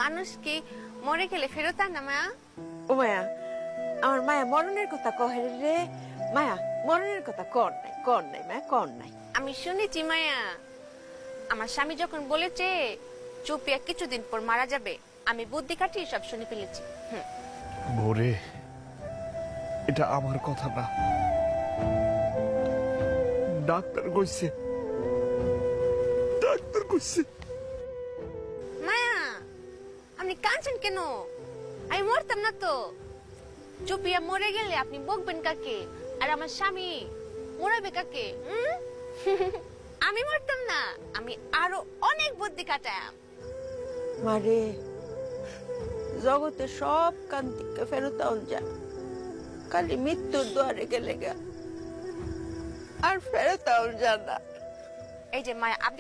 মানুষ কি মরে গেলে ফেরত আন না মায়া? ও মায়া, আমার মায়া মরণের কথা কহে রে। মায়া মরণের কথা কর নাই মায়া, কর নাই। আমি শুনেছি মায়া, আমার স্বামী যখন বলেছে চুপিয়া কিছুদিন পর মারা যাবে, আমি বুদ্ধি কাটিয়ে সব শুনে ফেলেছি। ভোরে, এটা আমার কথা না, ডাক্তার কইছে। মায়া আপনি কাঁদছেন কেন? আমি মরতাম না তো। চুপিয়া মরে গেলে আপনি বকবেন কাকে, আর আমার স্বামী মরাবে কাকে? আমি মরতাম না, আমি আরো অনেক বুদ্ধি কাটাম। মারে, জগতে সব কান্তিকে ফেরত আউল যা, খালি মৃত্যুর দুয়ারে গেলে গা, আর ফেরত আউল যা না। এই যে মায়া, আপনি